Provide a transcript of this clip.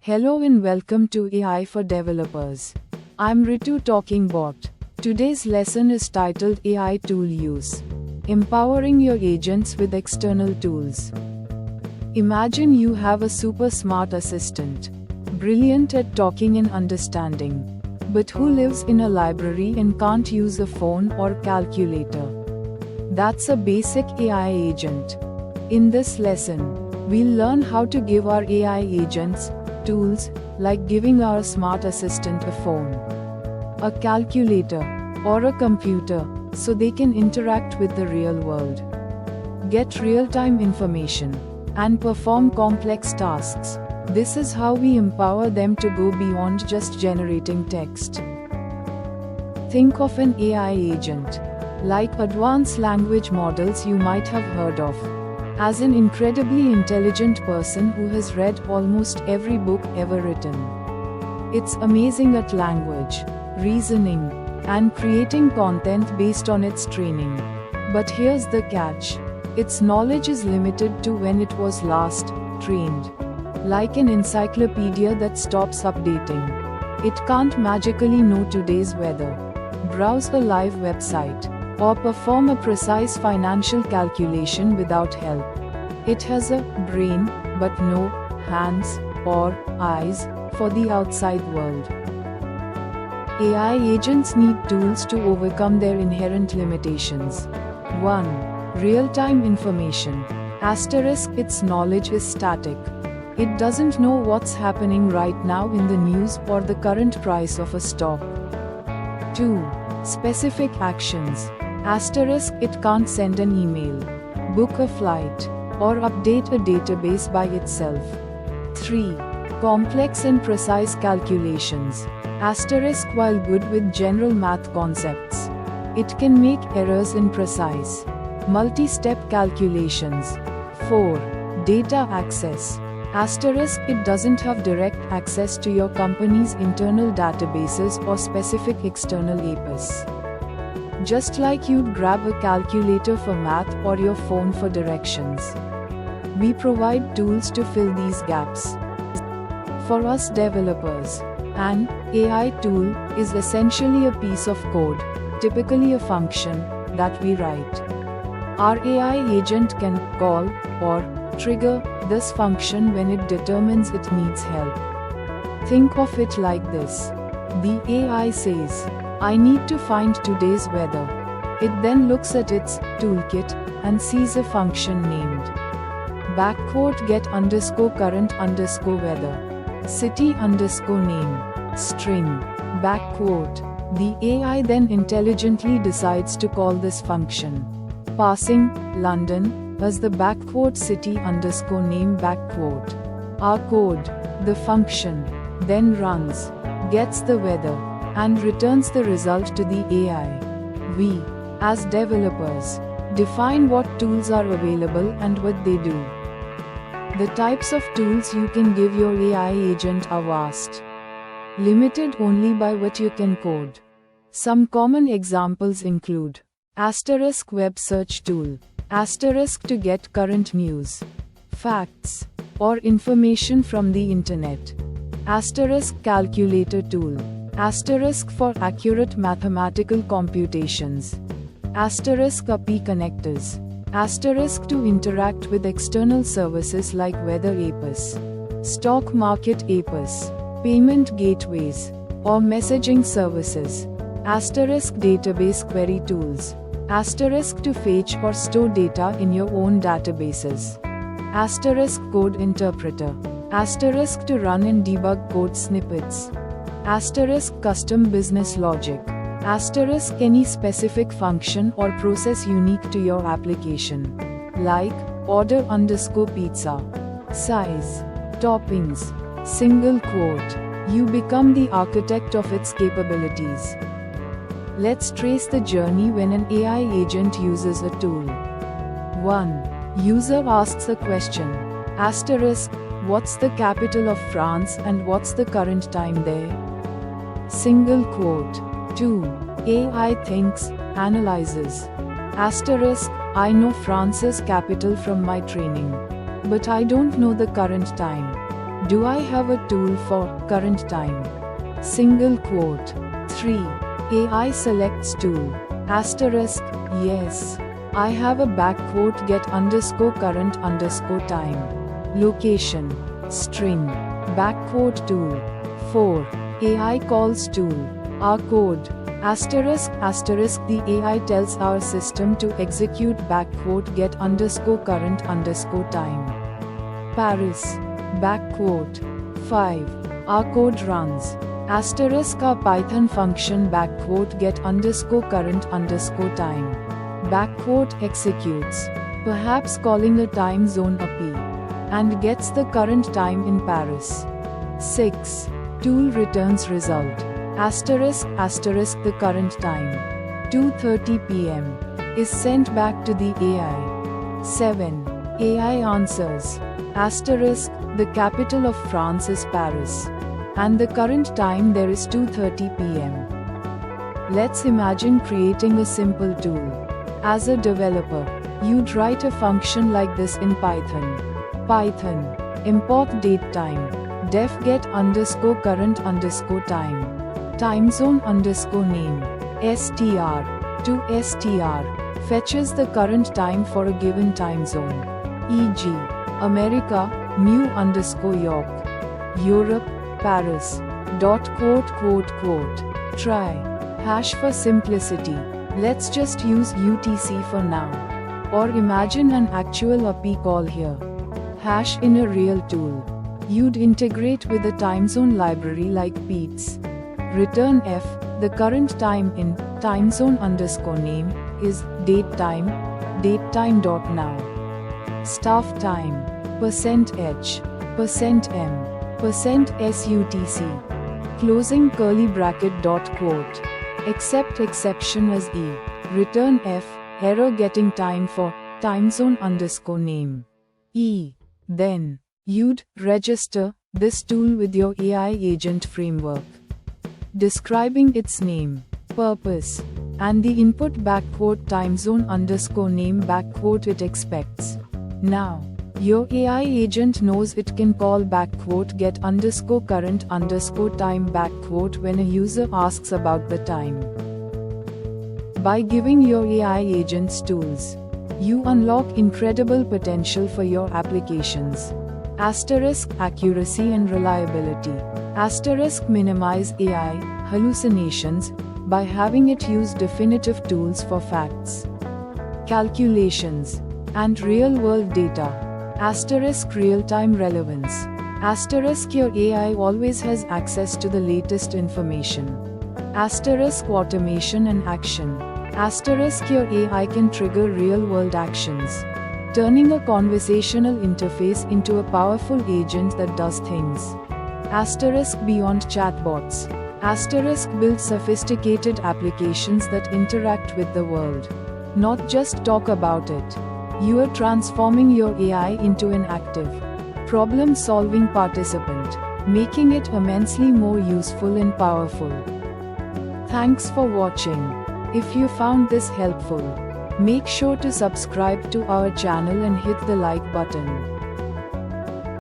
Hello and welcome to AI for Developers. I'm Ritu Talking Bot. Today's lesson is titled AI Tool Use. Empowering your agents with external tools. Imagine you have a super smart assistant, brilliant at talking and understanding, but who lives in a library and can't use a phone or calculator. That's a basic AI agent. In this lesson, we'll learn how to give our AI agents tools, like giving our smart assistant a phone, a calculator, or a computer, so they can interact with the real world, get real-time information, and perform complex tasks. This is how we empower them to go beyond just generating text. Think of an AI agent, like advanced language models you might have heard of, as an incredibly intelligent person who has read almost every book ever written. It's amazing at language, reasoning, and creating content based on its training. But here's the catch. Its knowledge is limited to when it was last trained. Like an encyclopedia that stops updating. It can't magically know today's weather, browse a live website, or perform a precise financial calculation without help. It has a brain, but no hands or eyes for the outside world. AI agents need tools to overcome their inherent limitations. 1. Real-time information. Asterisk, its knowledge is static. It doesn't know what's happening right now in the news or the current price of a stock. 2. Specific actions. Asterisk, it can't send an email, book a flight, or update a database by itself. 3. Complex and precise calculations. Asterisk, while good with general math concepts, it can make errors in precise, multi-step calculations. 4. Data access. Asterisk, it doesn't have direct access to your company's internal databases or specific external APIs. Just like you'd grab a calculator for math or your phone for directions. We provide tools to fill these gaps. For us developers, an AI tool is essentially a piece of code, typically a function, that we write. Our AI agent can call or trigger this function when it determines it needs help. Think of it like this. The AI says, I need to find today's weather. It then looks at its toolkit and sees a function named _get_current_weather, city_name, string, . The AI then intelligently decides to call this function, passing London as the _city_name . Our code, the function, then runs, gets the weather, and returns the result to the AI. We, as developers, define what tools are available and what they do. The types of tools you can give your AI agent are vast, limited only by what you can code. Some common examples include asterisk web search tool, asterisk to get current news, facts, or information from the internet, asterisk calculator tool, asterisk for accurate mathematical computations, asterisk API connectors, asterisk to interact with external services like weather APIs, stock market APIs, payment gateways, or messaging services, asterisk database query tools, asterisk to fetch or store data in your own databases, asterisk code interpreter, asterisk to run and debug code snippets, asterisk custom business logic, asterisk any specific function or process unique to your application, like order_pizza, size, toppings, single quote. You become the architect of its capabilities. Let's trace the journey when an AI agent uses a tool. 1. User asks a question, asterisk, what's the capital of France and what's the current time there? Single quote. 2. AI thinks, analyzes. Asterisk, I know France's capital from my training, but I don't know the current time. Do I have a tool for current time? Single quote. 3. AI selects tool. Asterisk, yes. I have a backquote get underscore current underscore time. Location. String. Backquote tool. 4. AI calls tool. Our code. Asterisk asterisk the AI tells our system to execute backquote get underscore current underscore time. Paris. Backquote. 5. Our code runs. Asterisk our Python function backquote get underscore current underscore time. Backquote executes. Perhaps calling a time zone API. And gets the current time in Paris. 6. Tool returns result. Asterisk asterisk the current time. 2:30 p.m. is sent back to the AI. 7. AI answers. Asterisk, the capital of France is Paris. And the current time there is 2:30 p.m. Let's imagine creating a simple tool. As a developer, you'd write a function like this in Python. Python, import datetime, def get underscore current underscore time, timezone underscore name, str, to str, fetches the current time for a given time zone, e.g., America, New underscore York, Europe, Paris, dot quote quote quote. Try. Hash for simplicity. Let's just use UTC for now. Or imagine an actual API call here. Hash in a real tool. You'd integrate with a timezone library like Pete's. Return F, the current time in timezone underscore name is datetime.now. Staff time, %h, %m, %sutc. Closing curly bracket dot quote. Except exception as E. Return F, error getting time for timezone underscore name. E. Then, you'd register this tool with your AI agent framework, describing its name, purpose, and the input backquote timezone underscore name backquote it expects. Now, your AI agent knows it can call backquote get underscore current underscore time backquote when a user asks about the time. By giving your AI agents tools, you unlock incredible potential for your applications. Asterisk accuracy and reliability. Asterisk minimize AI hallucinations by having it use definitive tools for facts, calculations, and real-world data. Asterisk real-time relevance. Asterisk your AI always has access to the latest information. Asterisk automation and action. Asterisk your AI can trigger real-world actions, turning a conversational interface into a powerful agent that does things. Asterisk beyond chatbots. Asterisk build sophisticated applications that interact with the world, not just talk about it. You are transforming your AI into an active, problem-solving participant, making it immensely more useful and powerful. Thanks for watching. If you found this helpful, make sure to subscribe to our channel and hit the like button.